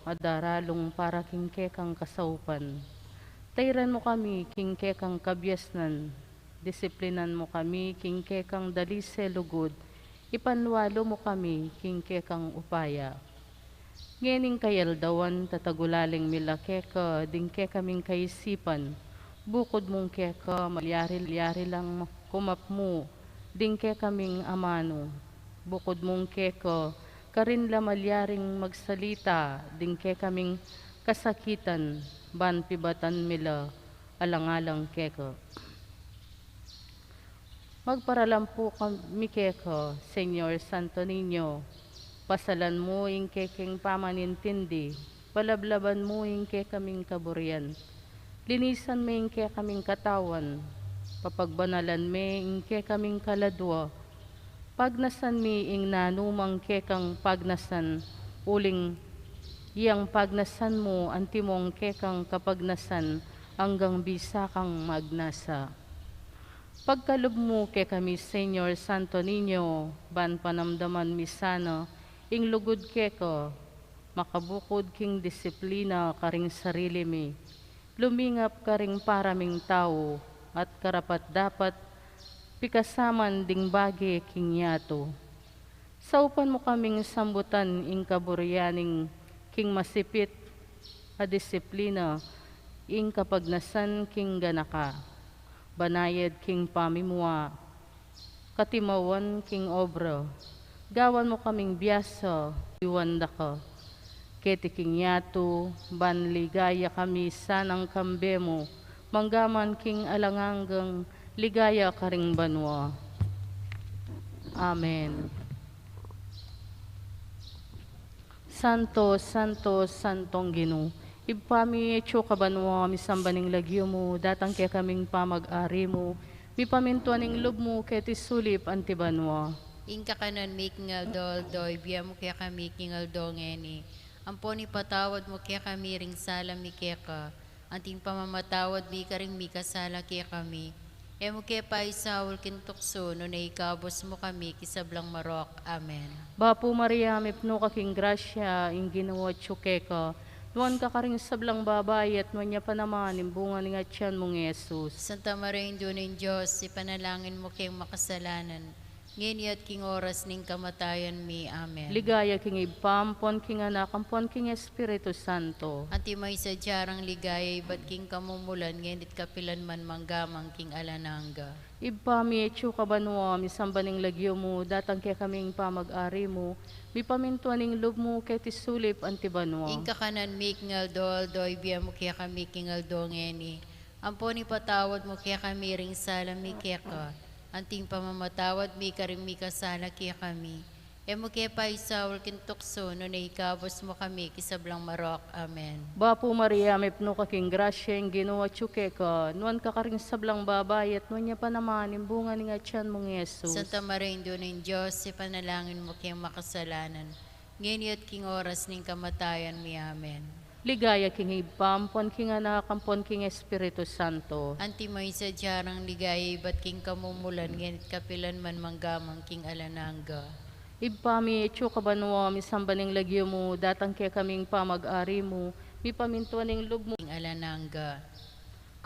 adaralong para kingke kang kasaupan. Tayran mo kami kingke kang kabyasnan, disiplinan mo kami kingke kang dalise lugod, ipanwalo mo kami kingke kang upaya. Ngening kayaldawan tatagulaling milakeka dingke kaming kaisipan, bukod mong keka malyari-lyari lang kumapmo, dingke kaming amano, bukod mong keka karin la malyaring magsalita, dingke kaming kasakitan, ban pibatan mila alang-alang keka. Magparalampu kami keka, Señor Santo Niño, pasalan mo ing keking pamanintindi, palablaban mo ing kaming kaburian, linisan mo ing kaming katawan, papagbanalan me ing kaming kaladwa, pagnasan mi ing nanumang kekang pagnasan, uling iyang pagnasan mo antimong kekang kapagnasan, hanggang bisa kang magnasa. Pagkalob mo ke kami, Señor Santo Niño, ban panamdaman mi sana, ing lugod keko, makabukod king disiplina karing sarili mi, lumingap karing paraming tao, at karapat dapat pikasaman ding bagi king yato. Saupan mo kaming sambutan ing kaburyaning king masipit a disiplina, ing kapagnasan king ganaka, banayad king pamimua, katimawan king obra, gawan mo kaming biyasa, iwanda ka, keti king yato, ban ligaya kami sanang kambemo, manggaman king alanganggang ligaya karing banwa. Amen. Santo, Santo, Santong Ginoo, ipami etyo kabanwa misambaning lagyo mo, datang kaya kaming pamag-ari mo, mi pamintuaning lub mo keti sulip antibanwa. Inka kanan making ALDO, biya mo kaya kami making ALDO ngeni. Amponi patawad mo kaya kami ring sala mi kaya ka. Anting pamamatawad mi ka ring mi kasala kaya kami. E mo kaya pa isawal kintukso no na ikabos mo kami kisablang marok. Amen. Bapo Maria, mipno kaking grasya, ing ginawa tsukeka, nuan ka karing sablang babay at nuan niya pa naman, imbunga ni nga tiyan mong Yesus. Santa Maria, Ino ng Diyos, ipanalangin mo kayong makasalanan. Ngayon at king oras ning kamatayan mi. Amen. Ligaya king ipampon king anak, ampon king Espiritu Santo. Anti may sadyarang ligaya, iba't king kamumulan, ngayon at kapilan man manggamang king alananga. Ibpami etyo kabanwa, misambaning lagyo mo, datang kaya kaming pamag-ari mo, mi pamintuaning lub mo kay tisulip antibanwa. Inka kanan making ALDO, ibiya mo kaya kami king ALDO ngeni. Amponi patawad mo kaya kami ring sala mi kaya ka. Anting pamamatawad mi karing mi kasala kaya kami. E mo kaya pa isawal kintukso no na ikabos mo kami kisablang marok. Amen. Bapo Maria, mipno kaking grasya, ing ginawa tsukeka, nuan ka karing sablang babay at nuan niya pa naman, imbunga ni nga tiyan mong Yesus. Santa Maria, Ino ng Diyos, ipanalangin mo kayong makasalanan. Ngayon at king oras ning kamatayan mi. Amen. Ligaya king ipampon king anak, ampon king Espiritu Santo. Anti may sadyarang ligaya, iba't king kamumulan, ngayon at kapilan man manggamang king alananga. Ibpami etyo kabanwa, misambaning lagyo mo, datang kaya kaming pamag-ari mo, mi pamintuaning lub mo, King alananga.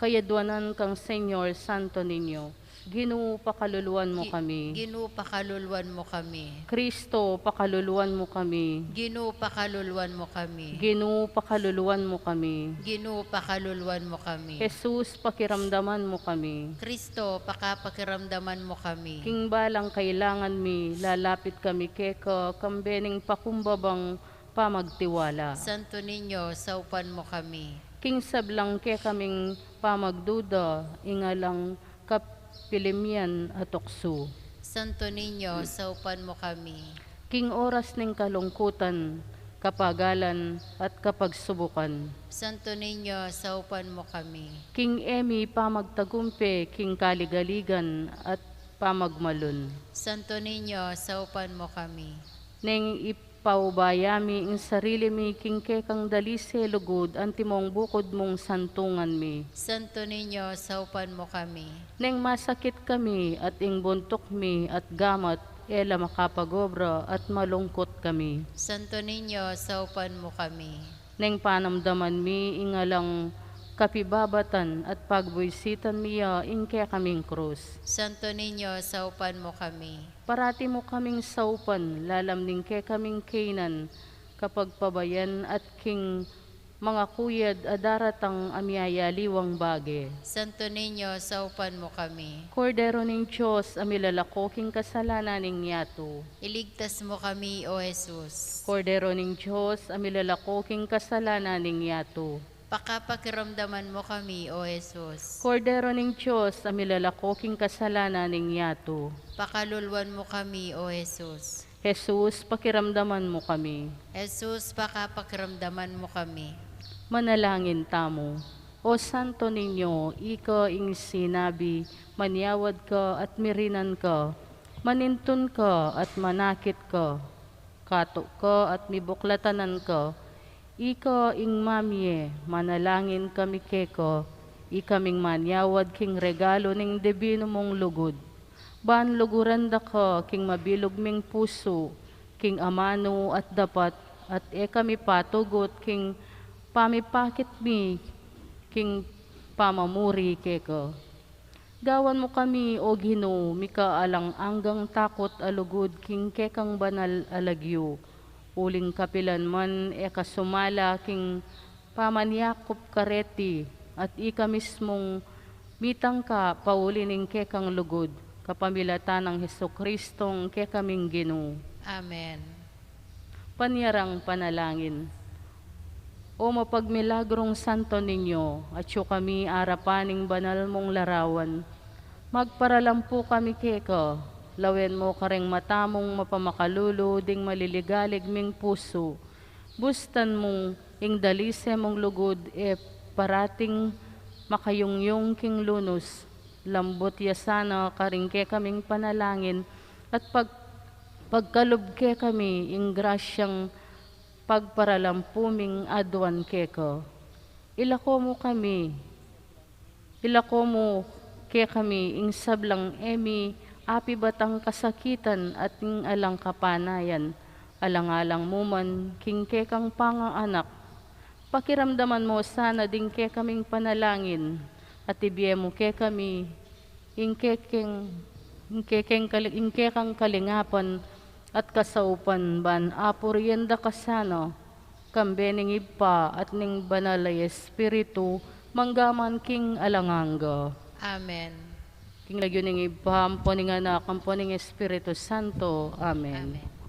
kayadwanan kang Señor Santo Niño. Ginoo, pakaluluan mo kami. Ginoo, pakaluluan mo kami. Kristo, pakaluluan mo kami. Ginoo, pakaluluan mo kami. Ginoo, pakaluluan mo kami. Ginoo, pakaluluan mo kami. Jesus, pakiramdaman mo kami. Kristo, pakapakiramdaman mo kami. King balang kailangan mi, lalapit kami keka, kambening pakumbabang pamagtiwala. Santo Niño, saupan mo kami. King sablang ke kaming pamagduda, ingalang kapilimian at okso. Santo Niño, saupan mo kami. King oras ning kalungkutan, kapagalan at kapagsubukan. Santo Niño, saupan mo kami. King Emi pamagtagumpe, king kaligaligan at pamagmalun. Santo Niño, saupan mo kami. Neng ipaubayami ing sarili mi, king kekang dalise lugod, antimong bukod mong santungan mi. Santo Niño, saupan mo kami. Neng masakit kami at ing buntok mi at gamat, ela makapagobra at malungkot kami. Santo Niño, saupan mo kami. Neng panamdaman mi ingalang kapibabatan at pagbuisitan miya ingke kaming krus. Santo Niño, saupan mo kami. Parati mo kaming saupan, lalamning ke kaming kainan, kapag pabayan at king mga kuyad adaratang amyaya liwang bage. Santo Niño, saupan mo kami. Kordero ning Diyos, amilalako king kasalanan ning yato. Iligtas mo kami, O Jesus. Kordero ning Diyos, amilalako king kasalanan ning yato. Pakapakiramdaman mo kami, O Jesus. Kordero ning Diyos, amilalako king kasalanan ning yato. Pakalulwan mo kami, O Jesus. Jesus, pakiramdaman mo kami. Jesus, pakapakiramdaman mo kami. Manalangin tamo. O Santo Niño, ika ing sinabi, manyawad ka at mirinan ka, manintun ka at manakit ka, kato ka at mibuklatanan ka, ika ing mamye, manalangin kami keko, ikaming manyawad king regalo ning debino mong lugod. Ban luguranda ka king mabilog ming puso, king amano at dapat, at kami patugot king pamipakit mi, king pamamuri keko. Gawan mo kami o Ginoo, mika alang anggang takot alugod king kekang banal alagyo. Uling kapilan man kasumala king pamanyakop kareti, at ika mismong mitang ka pauli ning kekang lugod, kapamilatan ng Hesukristong kekaming Ginoo. Amen. Panyarang panalangin. O mapagmilagrong Santo Niño, at siyo kami arapaning banal mong larawan, magparalampo kami keko, lawen mo kareng matamong mapamakalulo ding maliligalig ming puso, bustan mong ing dalise mong lugod parating makayungyong king lunos, lambot yasana karing ke kaming panalangin, at pagkalubke kami ing grasyang pagparalampuming adwan keko. Ilako mo kami ke kami ing sablang emi api batang kasakitan at ing alang kapanayan, alang-alang mo man king kekang pangaanak. Pakiramdaman mo sana ding ke kaming panalangin, at ibiye mo ke kami ing kekang kalingapan at kasaupan ban apurienda kasano, kambening ipa at ning banalay espiritu, manggaman king alanganga. Amen. King lagyo ning ipa, ampo ning anak, ampo ning Espiritu Santo. Amen. Amen.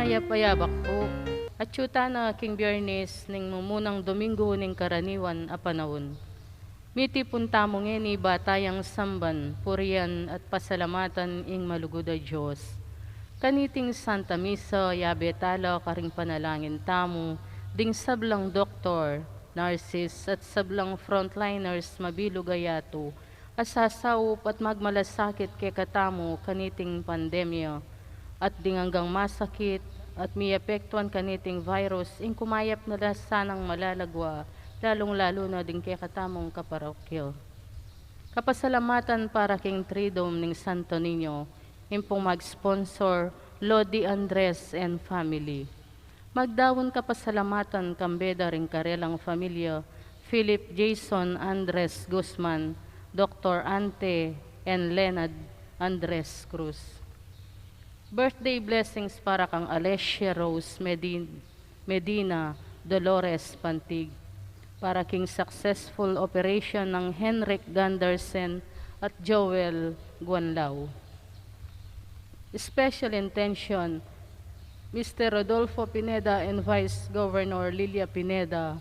Ayap-ayabak po. At syuta na king Biyernes ning mumunang Domingo ning karaniwan a panahon. Miti punta mo ngeni batayang samban, purian at pasalamatan ing malugod a Diyos. Kaniting Santa Misa, yabetala karing panalangin tamo, ding sablang doktor, nurses at sablang frontliners mabilugayato, asasaup at magmalasakit ke katamo kaniting pandemya, at ding hanggang masakit at miapektuan kaniting virus ing kumayap na sanang malalagwa, lalong-lalo na ding ke katamong kaparokyo. Kapasalamatan para king TRIDUUM ning Santo Niño, impong mag-sponsor Lodi Andres and family. Magdawon kapasalamatan kambeda ring karelang familia, Philip Jason Andres Guzman, Dr. Ante and Leonard Andres Cruz. Birthday blessings para kang Alessia Rose Medina Dolores Pantig, para king successful operation ng Henrik Gandersen at Joel Guanlao. Special intention, Mr. Rodolfo Pineda and Vice Governor Lilia Pineda,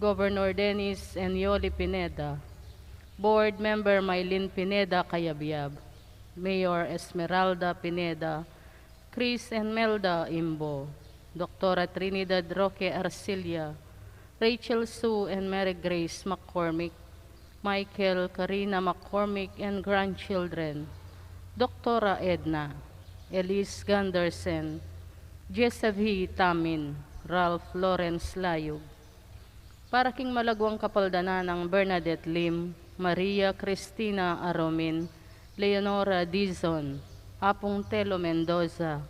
Governor Dennis and Yoli Pineda, Board Member Maylin Pineda Kayabyab, Mayor Esmeralda Pineda, Chris and Melda Imbo, Dr. Trinidad Roque Arcilia, Rachel Sue and Mary Grace McCormick, Michael Karina McCormick and grandchildren, Dr. Edna, Elise Gandersen, Jessev Tamin, Ralph Lawrence Layog. Para king malagwang kapaldana ng Bernadette Lim, Maria Cristina Aromin, Leonora Dizon, Apong Telo Mendoza,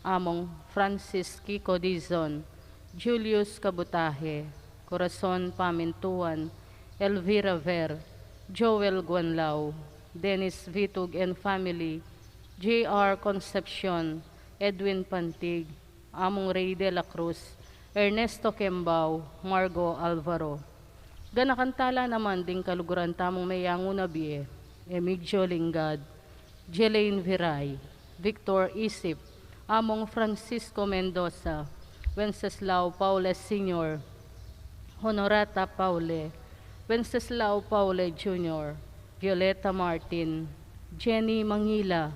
Among Francis Kiko Dizon, Julius Kabutahe, Corazon Pamintuan, Elvira Ver, Joel Guanlao, Dennis Vitug and family, J.R. Concepcion, Edwin Pantig, Among Rey de la Cruz, Ernesto Kembao, Margo Alvaro. Ganakantala naman ding kaluguran tamong mayango na biye, Emigdio Lingad, Jelaine Viray, Victor Isip, Among Francisco Mendoza, Wenceslao Paule Sr., Honorata Paule, Wenceslao Paule Jr., Violeta Martin, Jenny Mangila,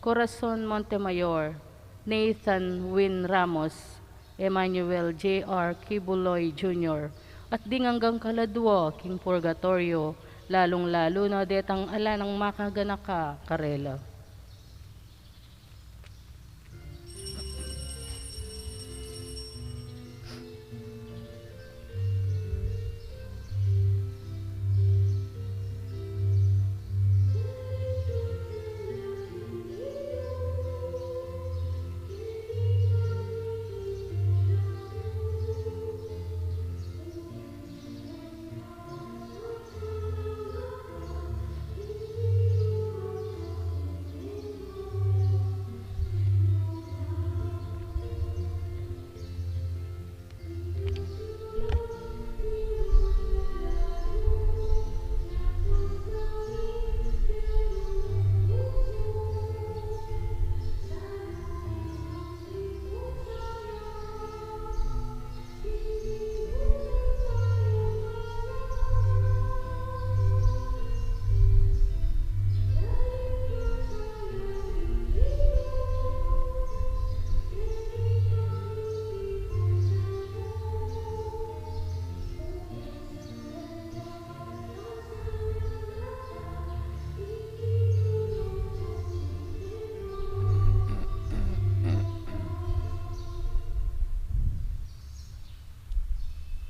Corazon Montemayor, Nathan Win Ramos, Emmanuel J.R. Kibuloy Jr., at dinganggang kaladwa king Purgatorio, lalong-lalo na detang ala ng makaganaka karela.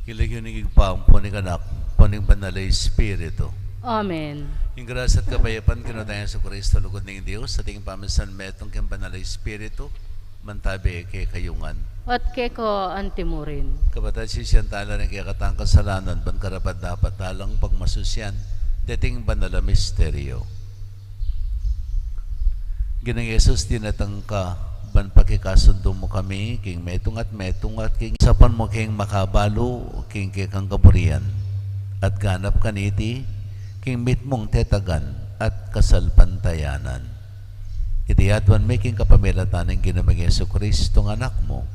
Kilig yung nagigpaang puning anak, puning banalay Espiritu. Amen. Yung grasya at kapayapan, kinutayan sa Kristo, lugod ng Diyos, sa ating pamasan metong kang banalay Espiritu, mantabi kay kayungan. At keko antimurin. Kapatid si Siyantala ng kaya katang kasalanan, ban karapat dapat talang pagmasusyan, dating banala misteryo. Ginang Yesus, dinatang ka, ban pakikasundo mo kami, king metong at king sapan mo king makabalo, king kang kaburian, at ganap kaniti, king mit mong tetagan at kasalpantayanan. iti adwan making kapamilatan ng ginamang Yesu Kristo ng anak mo,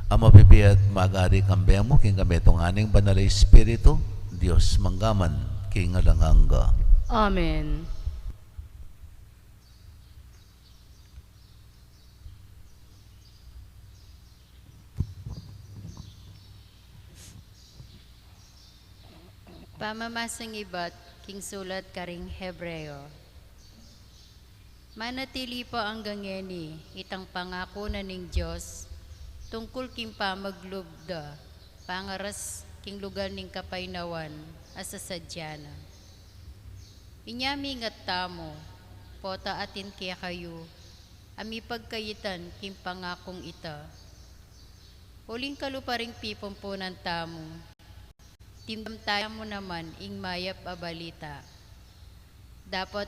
ang mabibiyat magari kambya mo, king kami itong aning banal na Espiritu, Diyos manggaman, king alanganga. Amen. Pamamasang iba't king sulat karing Hebreo. Manatili pa ang gangeni, itang pangako na ning Diyos, tungkol king pamaglubda, pangaras king lugar ning kapaynawan, asasadyana. Inyami ngat tamo, pota atin kaya kayo, ami pagkayitan king pangakong ita. Uling kaluparing pipomponan tamo, timdam tayo mo naman ing mayap abalita. Dapat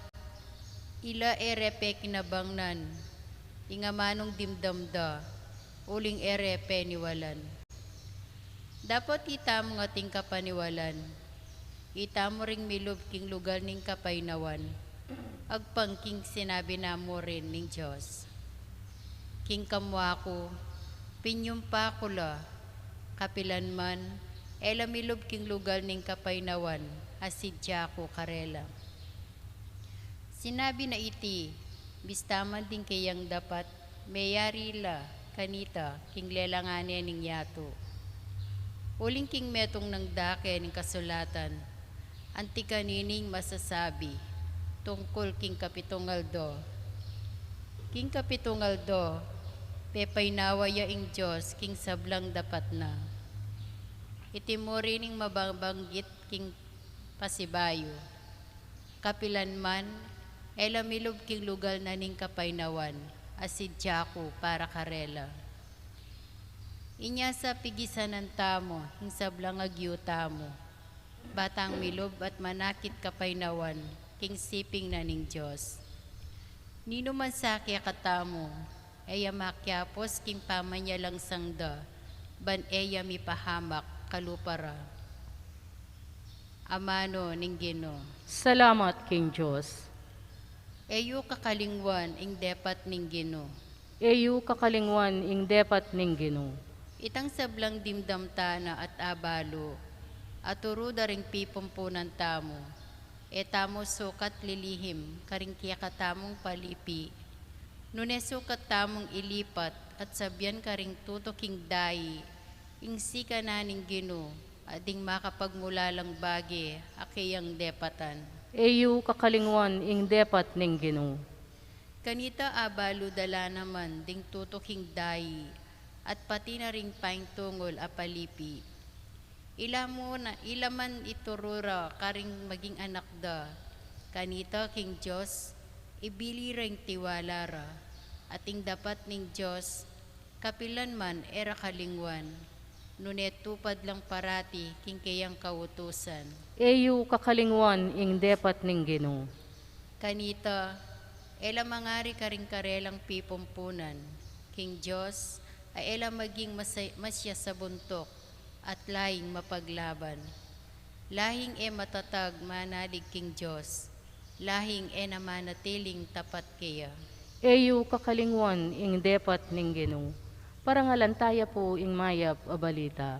ila erepe kinabangnan, ingamanong dimdamda, uling erepe niwalan. Dapat ita mo nga ting kapaniwalan, ita mo ring milub king lugar ning kapaynawan, agpang king sinabi na mo rin ning Diyos. King kamwako, pinyumpa ko la, kapilan man, ela milub king lugar ning kapaynawan, asidya ko karela. Sinabi na iti, bistaman din kayang dapat, mayari la, kanita, king lelanganya ning yato. Uling king metong ng dake ning kasulatan, anti kanining masasabi, tungkol king kapitong ALDO. King kapitong ALDO, pepay nawaya ing Diyos, king sablang dapat na. Iti mo rining mababanggit king pasibayo. Kapilan man, ela milub king lugal na ning kapaynawan, asidya ko para karela. Inya sa pigisanan tamo, hing sablang agyo tamo, batang milub at manakit kapaynawan, king siping na ning Diyos. Nino man sa kya katamo, eya makyapos king pamanya lang sangda, ban eya mipahamak kalupara. Amano ning Gino. Salamat, King Diyos. Eyo kakalingwan ing depat ning Gino. Eyu kakalingwan ing depat ning Ginoo. Itang sablang dimdamtana at abalo, at turuda ring pipompunan tamo, etamo sukat lilihim, karing kya katamong palipi, nune sukat tamong ilipat, at sabyan karing tutoking dayi, ing sika na ning Gino, ading makapagmulalang bagi, akiyang depatan. Eyu kakalingwan ing depat ning Ginoo. Kanita abalo dala naman, ding tutoking dayi, at pati na ring paing tungol apalipi. Ilaman iturura karing maging anak da, kanita king Diyos, ibili ring tiwala ra, ating dapat ning Diyos, kapilan man era kalingwan, nunet tupad lang parati king kayang kautusan. Eyu kakalingwan ing depat ning Ginoo. Kanita, ela mangari karing karelang pipompunan, king Diyos, ay ela maging masya sa buntok at lahing mapaglaban. Lahing matatag manalig king Diyos, lahing namanatiling tapat kaya. Eyu kakalingwan ing depat ning Ginoo. Parangalan tayo po ing mayap abalita.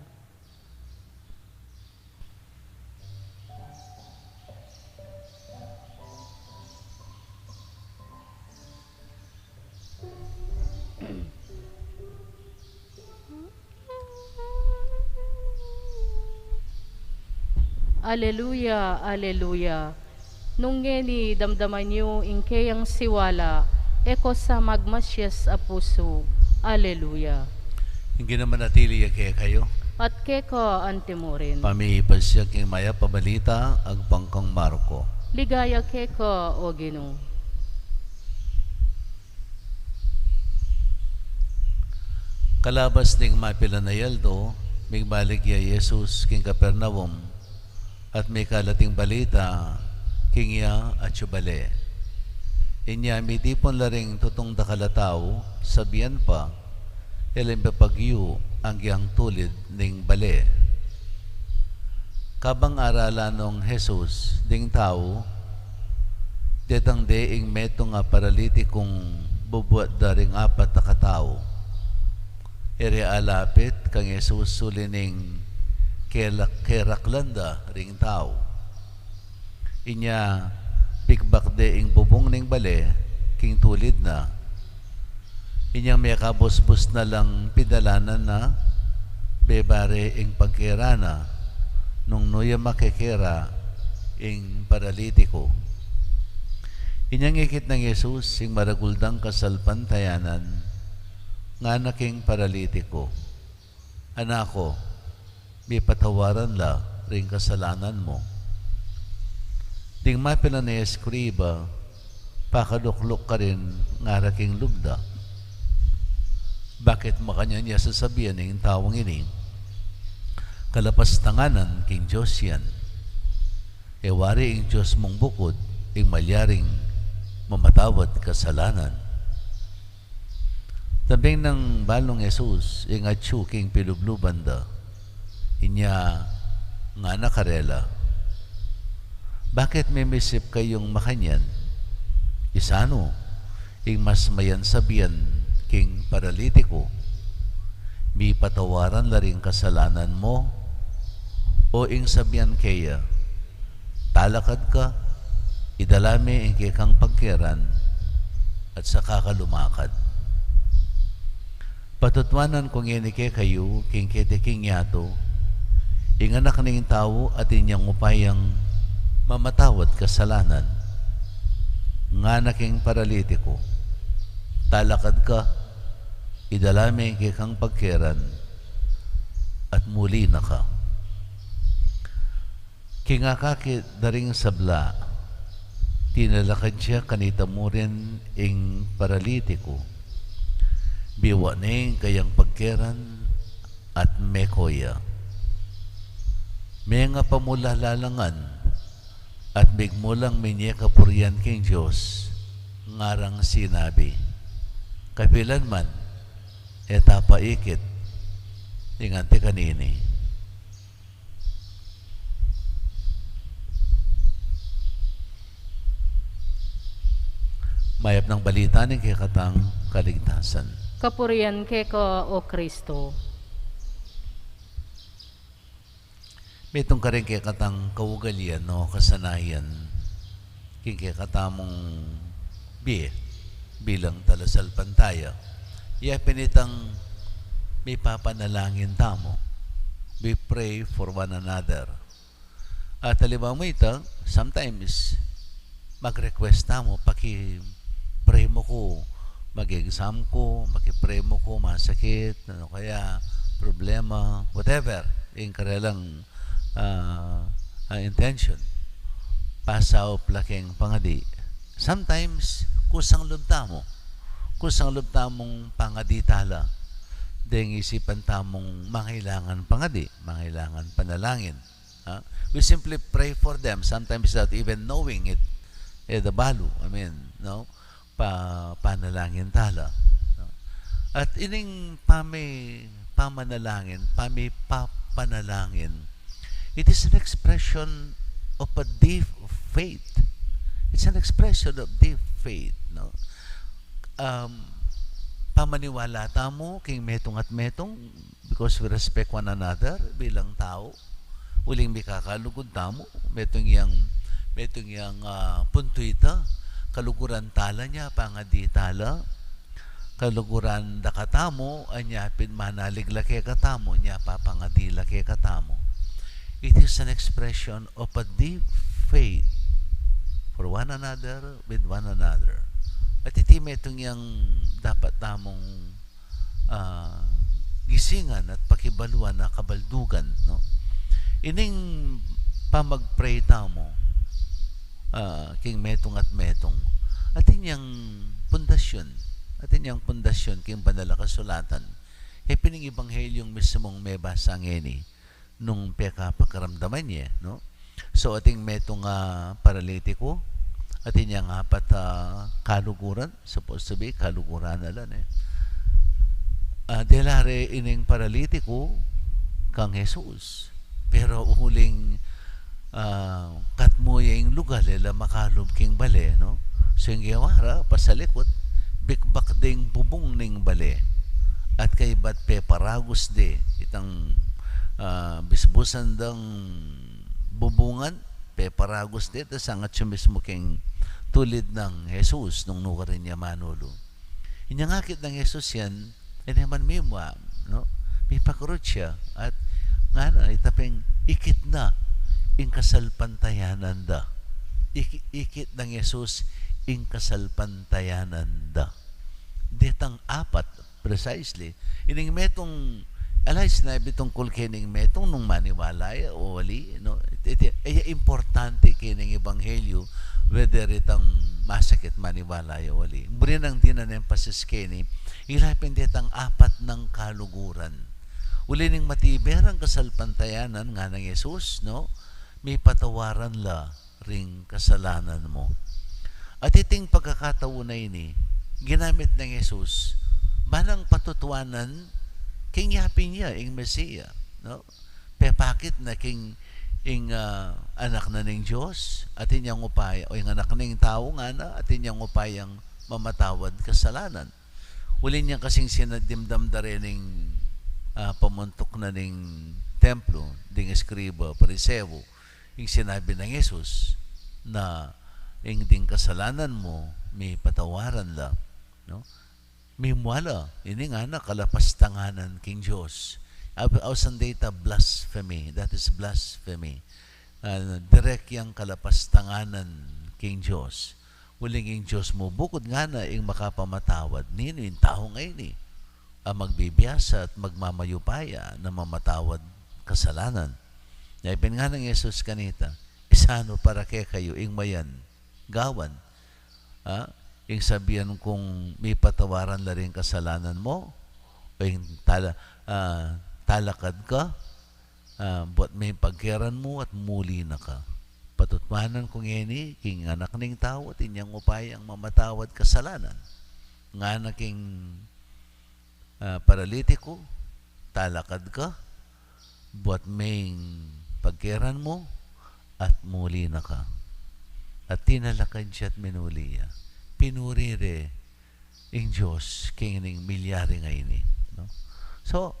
Aleluya, aleluya. Nung ngeni damdaman niyo ing kayang siwala, eko sa magmasyas a puso. Aleluya. Hindi naman natili kaya kayo. At keko antimorin. Pamihipas siya king maya pabalita, agpangkang Marko. Ligaya keko o Ginoo. Kalabas ning mapila na ALDO, may balik ya Jesus king Kapernaum, at may kalating balita, king ya at subale. Inya mitipon laring tutong dakalataw, sabihan pa, elimpapagyo ang giyang tulid ning bale. Kabang aralan ng Jesus, ding tao, detang deing meto nga paralitikong bubuat daring apat na katao. Ere alapit kang Jesus sulining keraklanda ring tao. Inya pikbakde ing bubong ning bale king tulid na. Inyang may kabusbus na lang pidalanan na bebare ing pagkera nung nuya makikera ing paralitiko. Inyang ikit ng Jesus ing maraguldang kasalpantayanan nga naking paralitiko. Anako, may patawaran la ring kasalanan mo. Ding mapila na eskriba, pakaluklok ka rin nga raking lubda. Bakit makanya niya sasabihan ng tawang ini? Kalapastanganan king Diyos yan. E wari ing Diyos mong bukod, ing malyaring mamatawad kasalanan. Tabing ng balong Jesus, ing atsu king pilublubanda, inya nga nakarela. Bakit may misip kayong makanyan? Isano, ing mas mayan sabihan king paralitiko, may patawaran la rin kasalanan mo, o ing sabihan kaya, talakad ka, idalami ing kikang pagkiran, at saka ka lumakad. Patutwanan kung inike kayo, king kete king yato, ing anak ning tao at inyang upayang mamatawad kasalanan. Nga naking paralitiko, talakad ka, idalami kang pagkiran, at muli na ka. Kingakakit daring sabla, tinalakad siya kanita mo rin ing paralitiko, biwa ning kayang pagkiran at mekoya. May nga pamulalalangan, at bigmulang minye kapuryan king Diyos, ngarang sinabi, kapilan man, etapa ikit, ingante kanini. Mayap ng balita ng kikatang kaligtasan. Kapurian keko o Kristo. May itong ka rin kikatang kaugalian, no, kasanayan, kikatamong bilang talasal pantaya. Iya pinitang may papanalangin tamo. We pray for one another. At halimbawa mo ito, sometimes mag-request tamo, paki-pray mo ko, mag-exam ko, paki-pray mo ko, masakit, ano kaya, problema, whatever, yung karelang intention. Pasaw plaking pangadi. Sometimes, kusang lubtamo. Kusang lubtamong pangadi tala. Deng isipan tamong mangailangan pangadi, mangailangan panalangin. We simply pray for them, sometimes without even knowing it. The balu, no? Panalangin tala. No? At ining pamanalangin, papanalangin, it is an expression of a deep faith. It's an expression of deep faith, no? Pamaniwala tamo king metong at metong because we respect one another bilang tao. Uling mikakalugod tamo metong yang punto ita kaluguran tala niya pangadi tala kaluguran dakatamo anya pinmanalig lake katamo niya papangadi lake katamo. It is an expression of a deep faith for one another with one another. At iti metong yang dapat tamong gisingan at pakibaluan na kabaldugan, no? Ining pamag-pray tamo king metong at metong at inyang pundasyon king banal kasulatan pining ibanghelyong mismong may basang eni nung pagkaramdaman niya, no? So ating metong paralitiko at inyang apat kaluguran, supposed to be kaluguran na lang delare ining paralitiko kang Jesus, pero uhuling katmoya yung lugar lela makalub king bale, no? So yung gawara pasalikot bikbak ding bubong ning bale at kay bat pe paragos de itang bisbusan dang bubungan pe paragos de ta sangat siya mismo king tulid ng Jesus nung nukarin niya Manolo. Inyangakit ng Jesus yan, naman may no? May pakurot siya at nga na itaping ikit na ing kasalpantayanan da. Ikit ng Jesus ing kasalpantayanan da. Detang apat, precisely. Ining metong, alay sinabi tungkol kining metong nung maniwala o wali, no? Importante kining ebanghelyo whether itang masakit maniwala o wali. Muli nang dinanemphasize kini, ilapin detang apat ng kaluguran. Uli ning matiberang kasalpantayanan nga ng Jesus, no? May patawaran la ring kasalanan mo. At iting pagkakataon na ini, ginamit ng Jesus, manang patutuanan, king yapi niya, ing Mesiya, no? Pepakit na king anak na ng Diyos, at inyang upaya, o yung anak ng tao nga na, at inyang upayang mamatawad kasalanan. Uli niya kasing sinadimdam da rin ng pamuntok na ng templo, ding eskriba, pariseo, yung sinabi ng Jesus na yung ding kasalanan mo, may patawaran la, no? May muala, ini nga na kalapastanganan king Diyos. Ausan data blasphemy, that is blasphemy. Direct yung kalapastanganan king Diyos. Uling king Diyos mo, bukod nga na yung makapamatawad, nino yung tao ngayon magbibiyasa at magmamayupaya na mamatawad kasalanan. Naipin nga ng Jesus kanita, isano para kay kayo, ing mayan, gawan, ing sabihan kung may patawaran na rin kasalanan mo, o ing talakad ka, buat may pagkiran mo at muli na ka. Patutmanan kong ini, king anak ning tao at inyang upayang mamatawad kasalanan. Nga na king paralitiko, talakad ka, buat may pagkiran mo at muli na ka. At tinalakad siya at minuliya. Pinurire ing Diyos king milyari ngayon. No? So,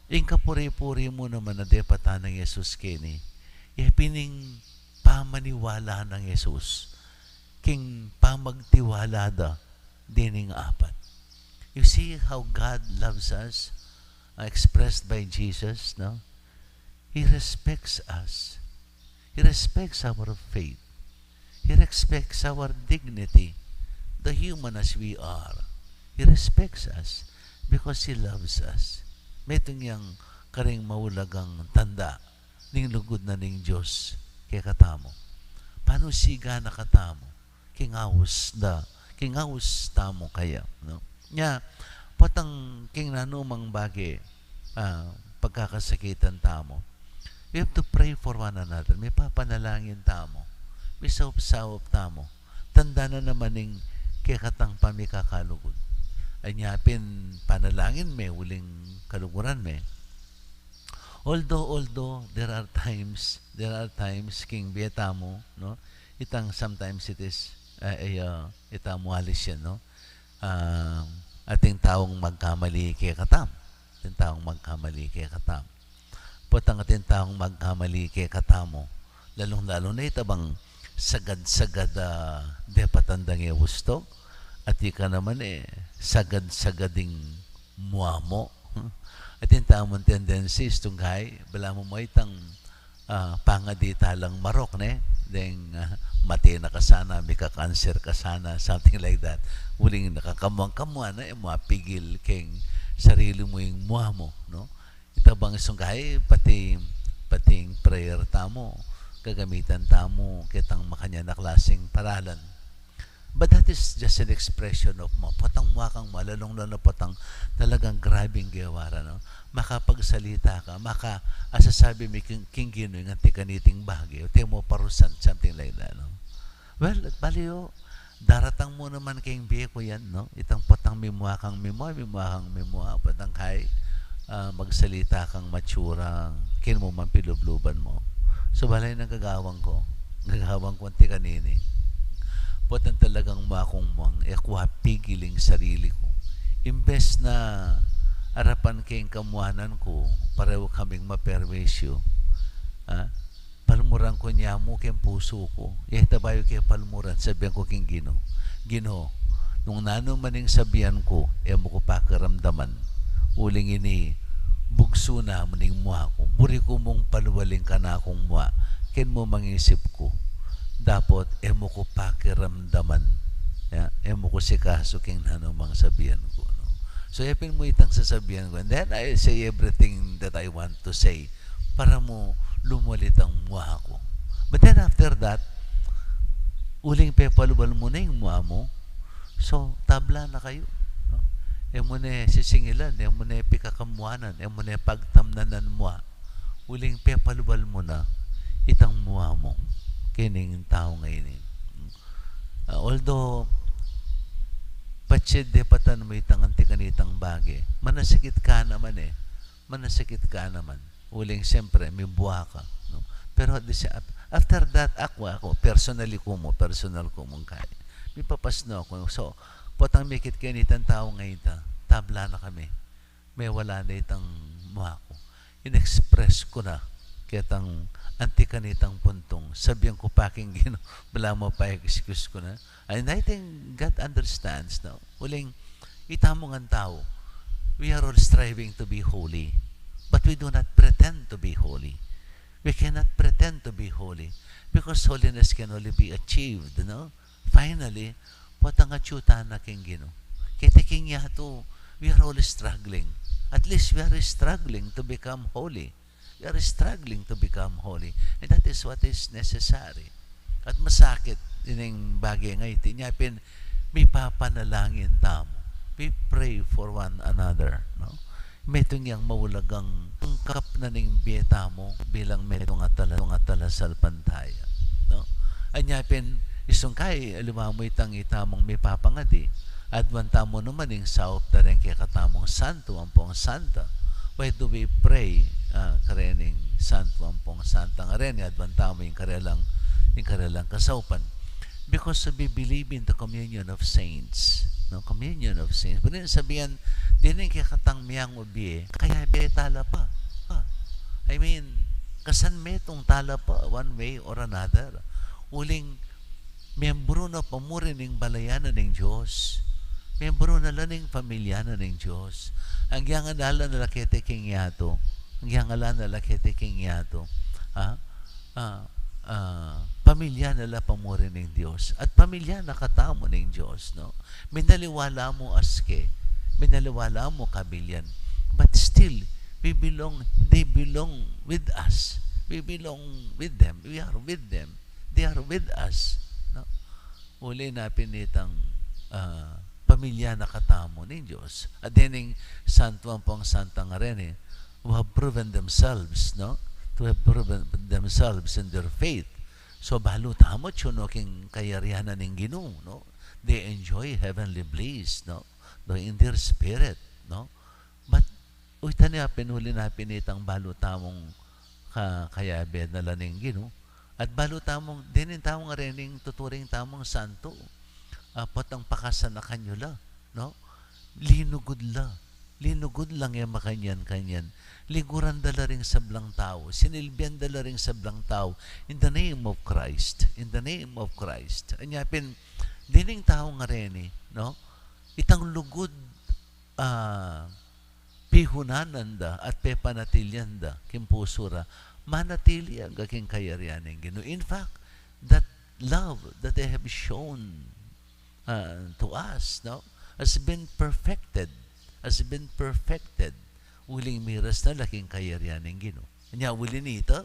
ing kapuri-puri mo naman na depata ng Jesus kini, pining pamaniwala ng Jesus, king pamagtiwala da dining apat. You see how God loves us, expressed by Jesus, no? He respects us. He respects our faith. He respects our dignity, the human as we are. He respects us because He loves us. Metong yang karing maulagang tanda ning lugod na ning Diyos kay katamo. Paano siga na katamo? Kingawas tamo kaya, no? Nya, potang king nanumang bagay pagkakasakitan tamo. We have to pray for one another. May papanalangin tamo. May saup-saup tamo. Tanda na naman ning kikatang pamikakalugod. Ay nyapin panalangin may uling kaluguran may. Although there are times king bietamo, no? Sometimes it is itamo alis yan, no? Ating taong magkamali kay katam. Ating taong magkamali kay katam. Potang ating taong magkamali kay katamo. Lalong-lalo na itabang sagad-sagad depatandang gusto. At ika naman sagad-sagading muamo. Ating taong tendencies tungkay, bala mo itang pangadita lang marok, ne? Deng mati na ka sana, may ka-cancer ka sana, something like that. Muling nakakamuang-kamuan na mapigil keng sarili mo yung muha mo, no? Itabang isang kahay, pating prayer tamo, gagamitan tamo, kitang makanya na klaseng paralan. But that is just an expression of mo. Patang wakang malalong na patang talagang grabing gawara, no? Makapagsalita ka, asasabi may kinggino yung antikaniting bagay, o temo parusan, something like that, no? Well, at baliyo, daratang mo naman kayong biye ko yan, no? Itang patang mimuhakang mimuha, patang kay magsalita kang matsurang, kin mo man pilubluban mo. So, balay ng gagawang ko antikanini. Putan talagang makong mang ekwa pigiling sarili ko. Imbes na arapan kayong kamuanan ko, pareho kaming maperwisyo. Palmuran ko niya mo kayong puso ko. Tabayo kayo palmuran, sabihan ko kayong Gino, nung nano maning sabihan ko, mo ko pakiramdaman. Uling ini, bugso na maning mua ko. Buri ko mong paluwaling ka na akong mua. Ken mo mangisip ko. Dapat, mo ko pakiramdaman. Mo ko si kaso kayong nano mang sabihan ko. No? So, epin mo itang sasabihan ko. And then, I say everything that I want to say para mo lumulit ang mua ko. But then, after that, uling pepaluwal mo na yung mua mo. So, tabla na kayo. No? Mo na sisingilan, mo na pikakamuanan, mo na pagtamnanan mua. Uling pepaluwal mo na itang mua mo. Kining tao ngayon. Although, patsid de patan mo itang antikanitang bagay, manasakit ka naman Manasakit ka naman. Uling siyempre, may buha ka. No? Pero after that, ako, personal ko mong kaya. May papasno ako. So, potang mikit kayo nitang tao ngayon, tabla na kami. May wala na itang mga ko. In-express ko na kitang antikanitang puntong. Sabihan ko paking wala mo pa excuse ko na. And I think God understands now. Uling, itamong ang tao. We are all striving to be holy. But we do not pretend to be holy. We cannot pretend to be holy because holiness can only be achieved, no? Finally, potang achuta na king Kita king yato, we are all struggling. At least we are struggling to become holy. We are struggling to become holy. And that is what is necessary. At masakit ining bagay nga iti niya may papanalangin tamo. We pray for one another, no? Metong yang mawulagang kap na ning biyeta mo bilang metong atala salpantaya, no? Anya isong kay alumamoy tang itamong may papangadi adwan tamo naman ning saup na rin kay katamong santo ampong santa. Why do we pray karening santo ampong santa nga rin adwan tamo yung karelang kasaupan? Because we believe in the communion of saints. No, communion of saints. Pero sabihan, din kay katang miyang ubi, kaya be tala pa. I mean, kasan may itong tala pa, one way or another. Uling, miyembro na pamurin ng balayanan ng Diyos. Miyembro na lang ng pamilyanan ng Diyos. Ang yangadala na lakete king yato. Ang yangadala na lakete king yato. Pamilya nala pamurin ng Diyos at pamilya nakatamo ng Diyos, no? Minaliwala mo aske, minaliwala mo kabilyan, but still they belong with us, we belong with them, we are with them, they are with us, no? Uli na pinitang pamilya nakatamo ng Diyos at dining santo ang pang santa nga rin who have proven themselves, no? To have proven themselves in their faith. So, balo tamo no king kayarihanan ng Ginoo, no? They enjoy heavenly bliss, no? No, in their spirit, no? But, tani pinuli na pinitang balo tamong kayabe na laning Ginoo. At balo tamong, dinin tamong rening tuturing tamong santo. Patang pakasan na kanyula, no? Linugod lang yung makanyan-kanyan. Liguran dala ring sablang tao. Sinilbihan dala ring sablang tao in the name of Christ. In the name of Christ. Anyapin, dining tao nga rin, no? Itang lugod pihunananda at pepanatilyanda kimpusura manatili ang gaking kayarian ng Ginoo. In fact, that love that they have shown to us, no, has been perfected. Uling miras na laking kayarian ng Ginoo. Kanya uli nito,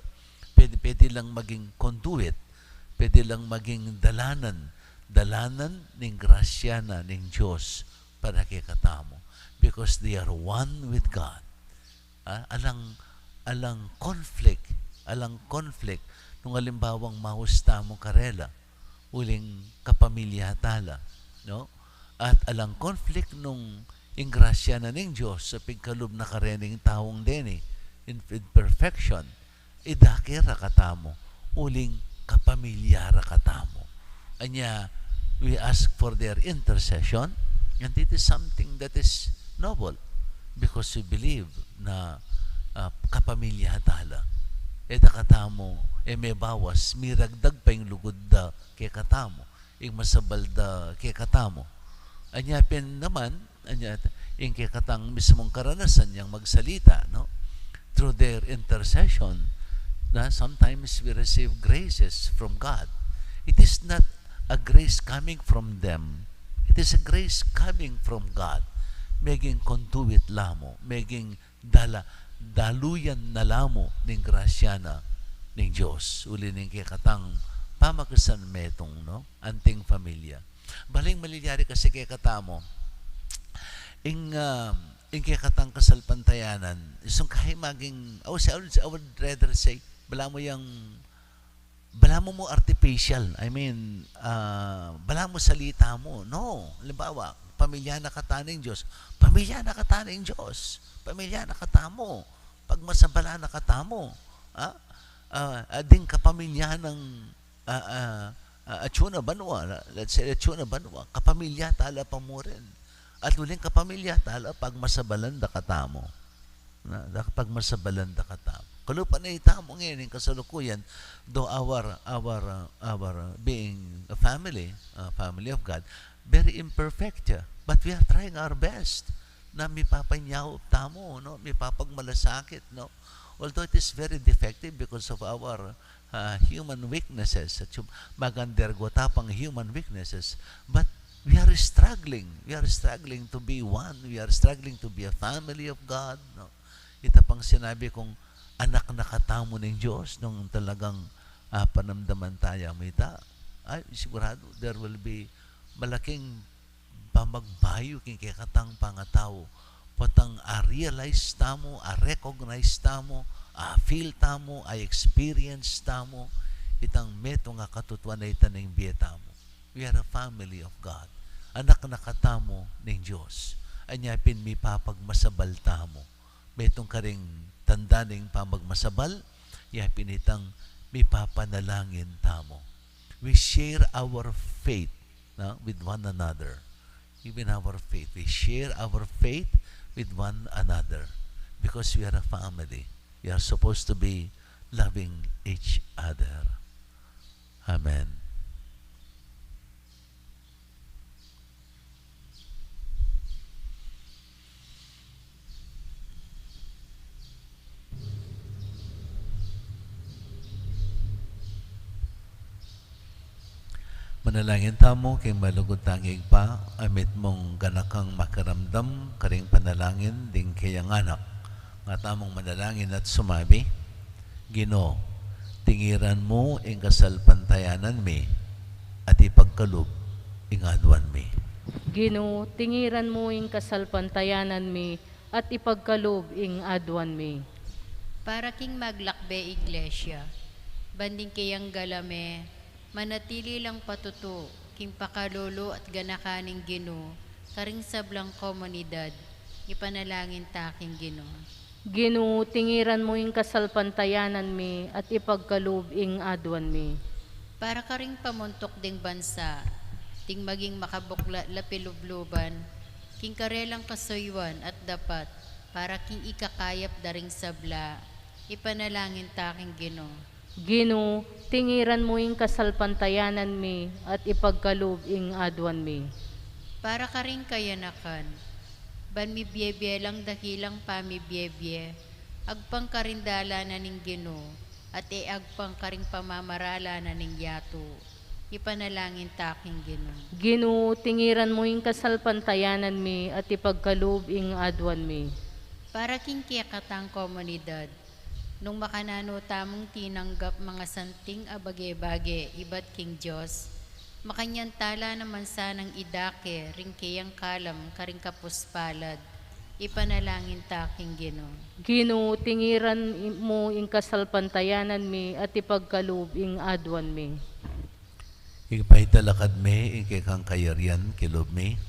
pwede lang maging conduit, pwede lang maging dalanan ng grasya na ng Diyos para kay katamo. Because they are one with God. Alang conflict, nung alimbawang mahusta mo karela, uling kapamilya tala, no? At alang conflict nung ingrasya na ng Diyos sa pagkalub na karening taong deni in perfection, idakira katamo, uling kapamilyara katamo. Anya, We ask for their intercession, and it is something that is noble because we believe na kapamilya tala. Katamo, may bawas, miragdag pa yung lugod da kay katamo, yung masabal da kay katamo. Anyapin naman, yung kay katang mismong karanasan niyang magsalita, no? Through their intercession, na sometimes we receive graces from God. It is not a grace coming from them. It is a grace coming from God. Meging conduit lamo, meging daluyan na lamo ng grasya na ng Diyos. Uli ng kikatang pamakasan metong, no? Anting familia. Baling maliyari kasi kikatamo, ing kikatang kasalpantayanan, isang kahit maging, I would rather say, bala mo artificial. I mean, bala mo salita mo. No. Halimbawa, pamilya na kataning Diyos. Pamilya na kataning Diyos. Pamilya na katamo. Pag masabala na katamo. Ading kapamilya ng Atsuna Banwa. Let's say Atsuna Banwa. Kapamilya tala pa mo rin. At uling kapamilya tala pag masabalan da katamo. Pag masabalan da katamo. Kalupa na itamo ngayon yung kasalukuyan, though our being a family of God, very imperfect, but we are trying our best na may papanyaw tamo, no? May papagmalasakit, no? Although it is very defective because of our human weaknesses, at mag-undergo tapang human weaknesses, but we are struggling to be one, we are struggling to be a family of God, no? Ito pang sinabi kong anak na katamo ng Diyos nung talagang panamdaman tayo mita, ay sigurado there will be malaking pamagbayo king katang pangatao patang realize tamo, recognize tamo, feel tamo, experience tamo itang meto nga katutuan na itan ng biya tamo. We are a family of God, anak na katamo ng Diyos. Anyapin mi papagmasabal tamo metong karing tanda ng pamagmasabal, pinitang may papanalangin tamo. We share our faith, no, with one another. Even our faith. We share our faith with one another because we are a family. We are supposed to be loving each other. Amen. Manalangin tamo kay malugod tanging pa amit mong ganakang makaramdam karing panalangin ding kayang anak nga tamong manalangin at sumabi, Ginoo, tingiran mo ing kasalpantayanan mi at ipagkalub ing adwan mi. Ginoo, tingiran mo ing kasalpantayanan mi at ipagkalub ing adwan mi. Para king maglakbe iglesia, banding kayang galame, manatili lang patuto, king pakalolo at ganakaning Ginoo, karing sablang komunidad, ipanalangin taking Ginoo. Ginoo, tingiran mo ing kasalpantayanan mi at ipagkalub ing adwan mi. Para karing pamuntok ding bansa, ting maging makabukla lapilubluban, king karelang kasuywan at dapat, para king ikakayap daring sabla, ipanalangin taking Ginoo. Ginoo, tingiran mo ing kasalpantayanan mi at ipagkalub ing adwan mi. Para karing kayanakan, ban mi biyebye lang dakilang pamibiyebye, agpang karindala na ning Ginoo, at agpang karing pamamarala na ning yato, ipanalangin taking Ginoo. Ginoo, tingiran mo ing kasalpantayanan mi at ipagkalub ing adwan mi. Para king kiyakatang komunidad, nung makanano tamong tinanggap mga santing abage-bage ibat king Diyos, makanyan tala naman sanang idake ring kayang kalam karing kapuspalad, ipanalangin taking Ginoo. Ginoo, tingiran mo ing kasalpantayanan mi at ipagkalub ing adwan mi. Ipaitalakad mi ing kang kayarian kilub mi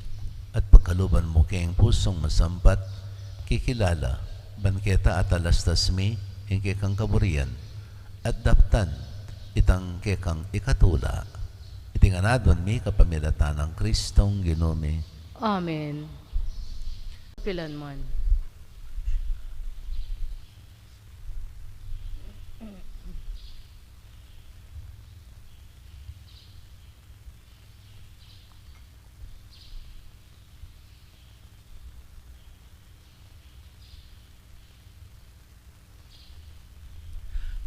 at pagkaluban mo kayang pusong masampat kikilala banketa at alastas mi ing kang kaburian at daptan itang kekang ikatula Itinganadon mi kapamilatan ng Kristong Ginome. Amen. Pilan man.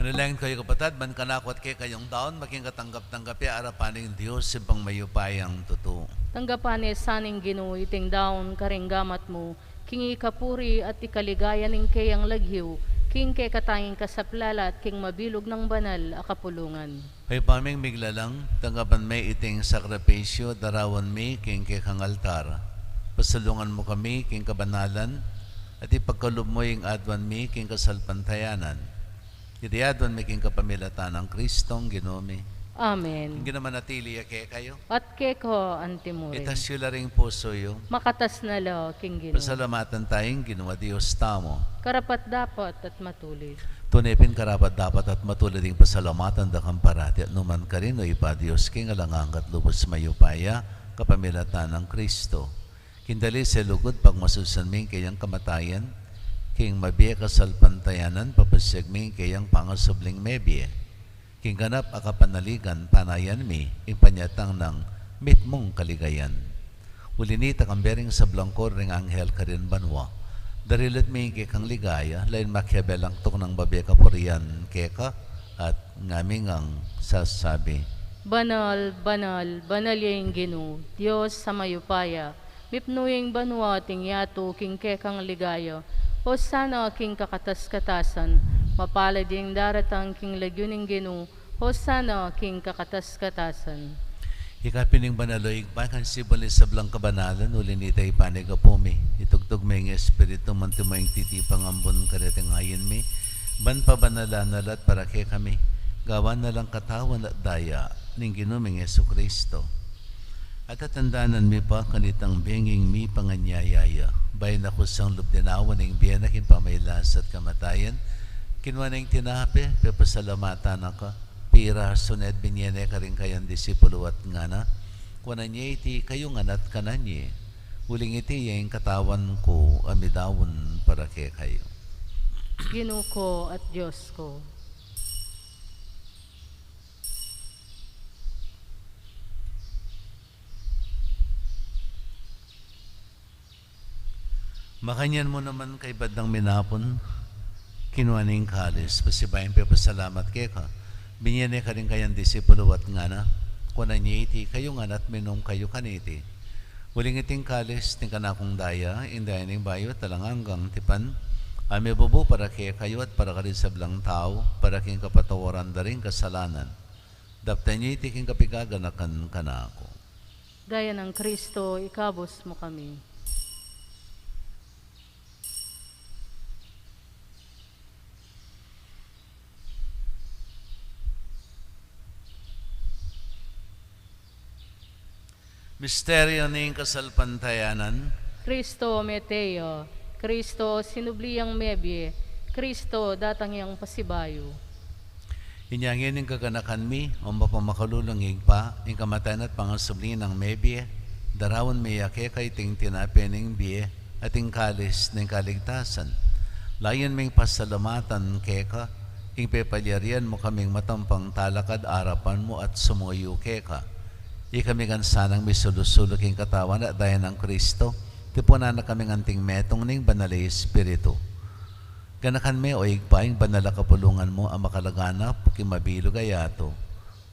Manalangin kayo kapatid, man kanakwat kay kayong daon, making katanggap-tanggap ya arapaning Diyos, simpang mayupayang totoo. Tanggapan ni saning Ginoo iting daon karinggamat mo, king ikapuri at ikaligaya ning kayang laghiw, king kay katanging kasaplala at king mabilog ng banal akapulungan. Ay paming miglalang, tanggapan may iting sakripisyo, darawan mi king kay kang altar. Pasalungan mo kami king kabanalan, at ipagkalub mo yung adwan mi king kasalpantayanan. Itiadwan mi king kapamilatan ng Kristong Ginome. Amen. Hindi naman natili kay kayo. At keko antimuri. Itas yun ring puso yung Makatas na lo, king Ginoo. pasalamatan tayong ginawa Diyos tamo. Karapat dapat at matulis. Tunipin karapat dapat at matulad yung pasalamatan da kang parati at numan ka rin o ipa Diyos king alangang at lubos mayupaya kapamilatan ng Kristo. Kindali sa lugod pag masusan ming kayang kamatayan, king mabiya kasalpantayanan papasig ming kayang pangasubling mebye. King ganap akapanaligan panayan mi, impanyatang ng mitmong kaligayan. Ulinita kang bering sa blangkor ring anghel ka rin banwa. Darilat mi kay kang ligaya, lain makyabelang tok ng babiya kapurian keka, at ngaming ang sasabi. Banal, banal, banal yung Ginoo, Diyos sa mayupaya, mipnuying banwa ting yato king kekang ligaya, o sana king kakatas-katasan, mapalad yung daratang king lagyuning Ginoo, o sana king kakatas-katasan. Ikapining banaloy, bakan sibali sa blang kabanalan, ulinitay panigapumi. Itugtog may ng espiritu mantumayang titipang ambon kadating ayin mi. Ban pa banalanalat para kay kami. Gawan na lang katawan at daya, ning ginuming Yesu Kristo. At tatandanan mi pa kanitang benging mi panganyayaya. Bayan ako sang lubdinawan ng biyanak in pamaylas at kamatayan. Kinwa na yung tinape, pepasalamatan ako. Pira suned binyene ka rin kayang disipulo at nga na. Kuna niya iti kayong anat ka na niya. Uling iti yung katawan ko amidawon para kay kayo. Ginoo ko at Diyos ko. Makanyan mo naman kay Badang Minapon, kinuaning kalis, pasibayin pa pasalamat kay ka. Binyane ka rin kayang disipulo at nga na, kuna niya iti kayong anat minom kayo kaniti. Uling iting kalis, ting kanakong daya, indayan ng bayo, talang hanggang tipan, ame bubo para kay kayo at para ka rin sa blang tao, para king kapatawaran da rin kasalanan. Daptan niya iti king kapigaganakan ka na ako. Gaya ng Kristo, ikabos mo kami. Misteryo ng kasalpantayanan. Kristo meteo, Kristo sinubliyang mebye, Kristo datang yang pasibayo. Inyangin ng kaganakan mi, o mapamakululang pa, yung kamatayan at pangasubli ng mebye, darawan mi yake kay ting tinapening biye, at yung kalis ng kaligtasan. Layan ming pasalamatan keka, yung pepalyarian mo kaming matampang talakad arapan mo at sumuyo keka. Kami kan sanang misulusulok yung katawan at daya ng Kristo, tipunan na kami nganting metong ning banalay Espiritu. Ganakan me o igpaing banala kapulungan mo ang makalaganap, kimabilog ayato.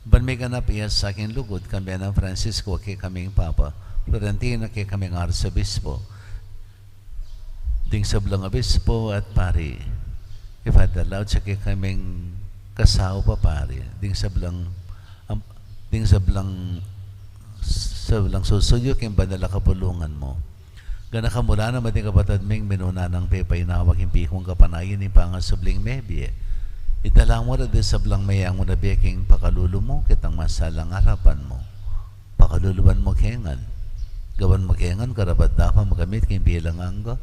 Ban may ganap iya sa aking lugod, kami ng Francisco, kay kaming Papa, Florentino, kay kaming Arsobispo, ding sablang Obispo at Pari. If I'd allowed, sa kay kaming kasaw pa Pari, ding sablang susuyo kayong banala kapulungan mo. Gana ka mula na mating kapatid ming minuna ng pepay na wag yung pikong kapanayin ni pangasubling mebye. Italang mo rin sa blang mayang mo na beking pakalulo mo kitang masalang harapan mo. Pakaluluban mo kengan. Gawan mo kengan karapat dapat magamit kayong bilang anggo.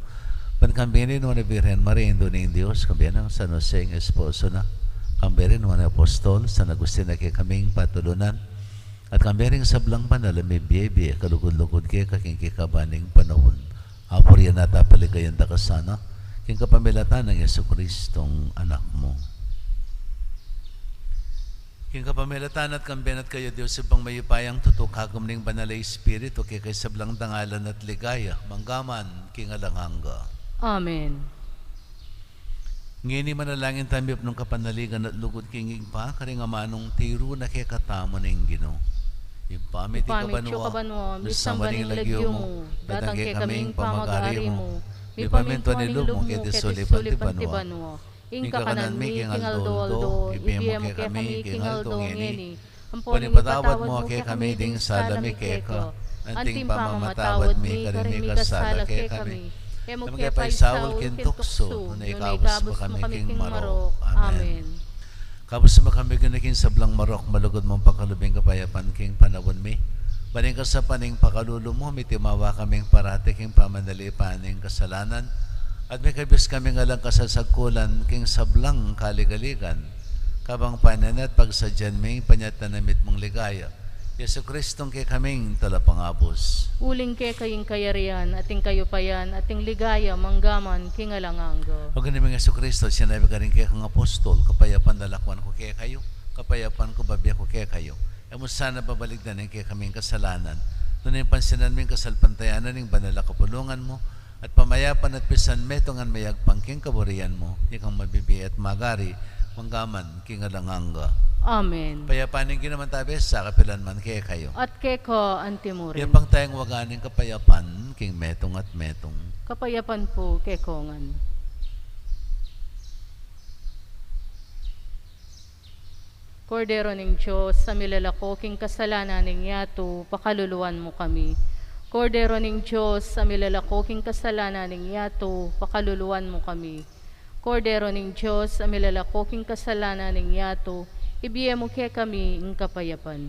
Pankambinin mo na Virgen Maria Indoning Diyos, kambiyan ng San Jose ang esposo na. Kambirin mo na apostol sa nagustin na kay kaming patulunan. At kami rin sablang banal, may biyebe, kalugod-lugod kaya kaking kikabaning panahon. Apor yan nata paligayan da kasana, king kapamilatan ng Yesu Kristong anak mo. King kapamilatan at kambenat kayo Diyos ibang mayupayang tutok hagam ning banal ay Espiritu kay sablang dangalan at ligaya, manggaman, king alanganga. Amen. Ngini manalangin tayo ng kapanaligan at lugod kingig pa, karing amanong tiro na kay katamo ning Ginoo. Ipamit kabanwa, bisang baning lagyo mo, datang kay kaming pamag-ari mo, ipamento ni Lumo kay tisulipan ti banwa. Ingka kanan mi, king aldo, ibiyem mo kay kami, king aldo ngeni, amponing Panipatawad mo kay kami ding salami keka, anting pamamatawad mi, karing mi kasala kay kami. Emo kay paisawol kin tukso, na ikabos mo kami king marok. Amen. Kabos mo kami ganakin sablang marok, malugod mong pakalubing kapayapan king panawon mi. Baning ka sa paning pakalulo mo, mitimawa kaming parate king pamanali paning kasalanan. At may kabis kami ngalang kasasagkulan king sablang kaligaligan. Kabang pananat pagsadyan may panyat na namit mong ligaya. Yesu Kristong kay kaming talapangabos. Uling kay kaying kayarian, ating kayo payan, ating ligaya, manggaman, king alanganga. O ganun mga Yesu Kristo, sinabi ka rin kay kang apostol, kapayapan dalakwan ko kay kayo, kapayapan ko babya ko kay kayo. E mo sana babalik na rin kay kaming kasalanan. Doon yung pansinan mo yung kasalpantayanan ng banala kapulungan mo, at pamayapan at pisan metongan mayagpang king kaburian mo, di kang mabibi at magari, manggaman, king alanganga. Amen. Payapanin ginaman tabi sa kapilan man kaya kayo. At keko antimurin. Yan pang tayong waganing kapayapan, king metong at metong. Kapayapan po kekongan. Kordero ning Diyos, sa milalako king kasalanan ning yato, pakaluluan mo kami. Kordero ning Diyos, sa milalako king kasalanan ning yato, pakaluluan mo kami. Kordero ning Diyos, sa milalako king kasalanan ning yato, ibiyem mo kay kami ng kapayapan.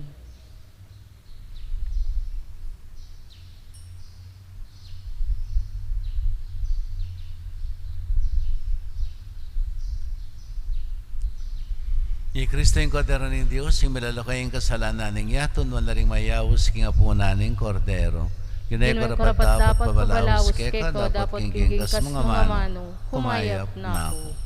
Ni Kristo yung kordero ng Diyos, yung milalakay yung kasalanan ng yaton, wala ring mayawos king apunaning kordero. Yun ay karapat dapat pabalaos keka, dapat kingkas mga mano, humayap na ako.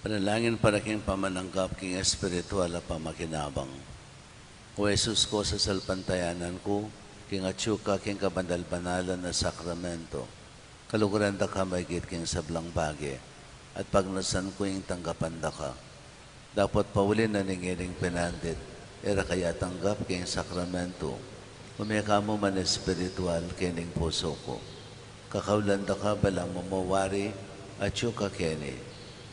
Panalangin para king pamananggap king espiritual at pamakinabang. O Jesus ko sa salpantayanan ko, king atsuka king kabandal-banalan na sakramento, kaluguran da ka maigit king sablang bagi, at pagnasan ko yung tanggapan da ka. Dapat paulin na ningiring pinandit, era kaya tanggap king sakramento, umika mo man espiritual kining puso ko. Kakaulan da ka balang mamawari, atsuka kini,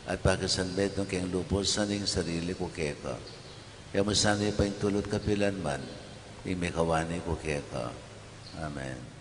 at pagkasanbet ng keng lubos sa ning sarili ko keka. Kaya mo sana'y paintulot kapilan man, imikawani ko keka. Amen.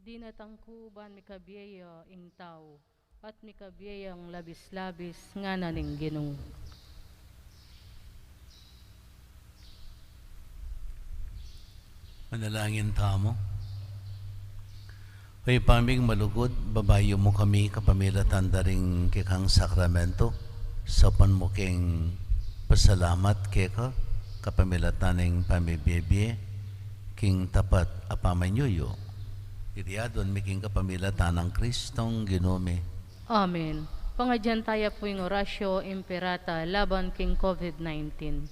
Di natangkuban mi kabiya ing tao, at mi kabiyang labis-labis nga naning Ginoo. Manalangin tamo. Hoy paming malugod, babayo mo kami kapamilatan daring kikang sakramento. Sapan mo king pasalamat keka kapamilatan ng pamibiyebye king tapat apamanyuyo. Iriadon miking kapamilatan ng Kristong Ginome. Amen. Pangadyan tayo po yung orasyo imperata laban king COVID-19.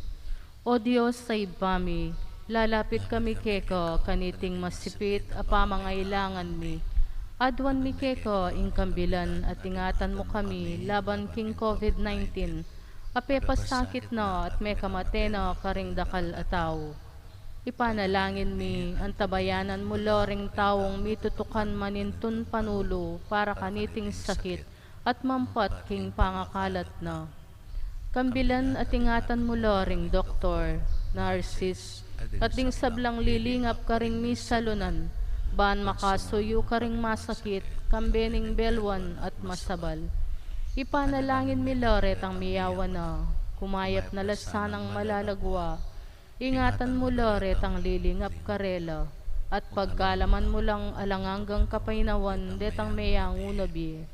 O Diyos sa ibami, lalapit kami keko kaniting masipit apamangailangan mi. Adwan mi keko ingkambilan at ingatan mo kami laban king COVID-19. Apepasakit na at may kamate na karing dakal ataw. Ipanalangin mi ang tabayanan mo loring tawong mitutukan manintun panulo para kaniting sakit at mampat king pangakalat na. Kambilan at ingatan mo loring doktor, nurses, at ding sablang lilingap karing misalunan, baan makasuyo karing masakit, kambening belwan at masabal. Ipanalangin mi loret ang miyawan na, kumayap na lasanang malalagwa, ingatan mo loret ang lilingap karela, at pagkalaman mo lang alanganggang kapainawan detang mayang unabi.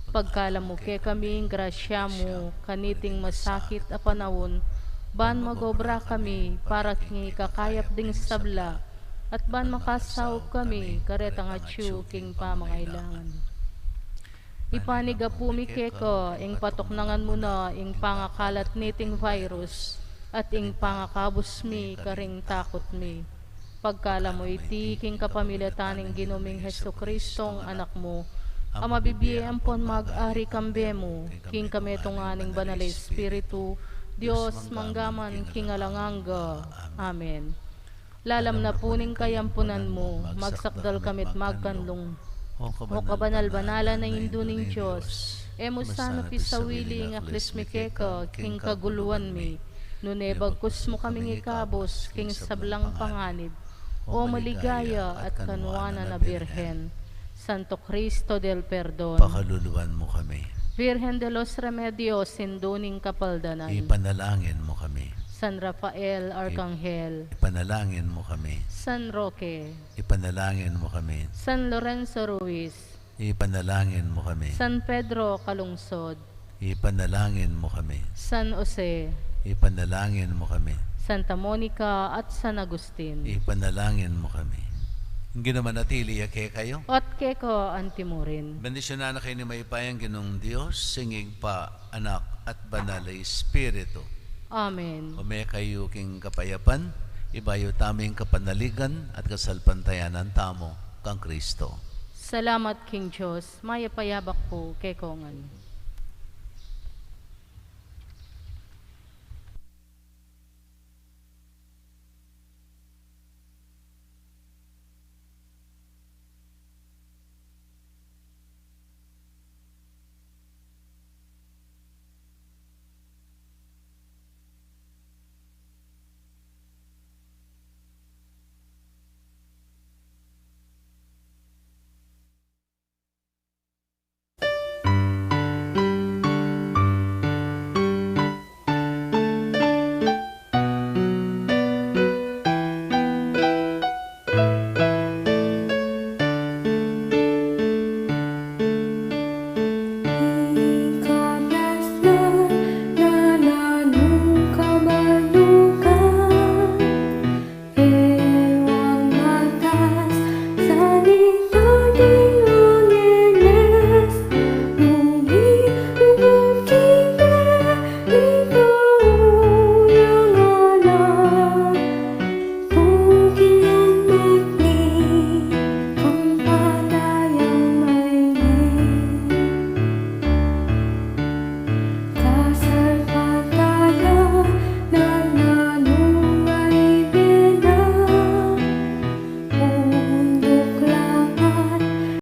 Pagkala mo ke kaming grasya mo, kaniting masakit a panawon, ban magobra kami para king kakayap ding sabla, at ban makasaw kami karetang atyu king pamangailangan. Ipaniga po mi keko, ing patuknangan mo na ing pangakalat niting virus, at ing pangakabos mi karing takot mi. Pagkala mo iti king kapamilataning Ginoming Heso Kristong anak mo, ang mabibiyay ampon mag-ari kambe mo, king kametunganing banal Espiritu, Diyos manggaman king alanganga. Amen. Lalam na puning kayampunan mo, magsakdal kamit magkanlong. O kabanal-banala na induning Diyos, emusano pisawili ng aklis mi keka, king kaguluan mi, nunebagkus mo kaming ikabos, king sablang panganib, o maligaya at kanwana na Birhen, Santo Cristo del Perdon, Pakaluluan mo kami. Virgen de los Remedios, sinduning kapaldanan, Ipanalangin mo kami. San Rafael, Arkanghel, Ipanalangin mo kami. San Roque, Ipanalangin mo kami. San Lorenzo Ruiz, Ipanalangin mo kami. San Pedro Calungsod, Ipanalangin mo kami. San Jose, Ipanalangin mo kami. Santa Monica at San Agustin, Ipanalangin mo kami. Hindi naman natili yake kayo. at keko antimurin. Bendisyonan na kayo ni Maypayang Ginong Diyos, singing pa, anak, at banal na Espiritu. Amen. Umay kayo king kapayapan, ibayo taming kapanaligan at kasalpantayanan tamo kang Kristo. Salamat King Diyos, maya payabak po kekongan.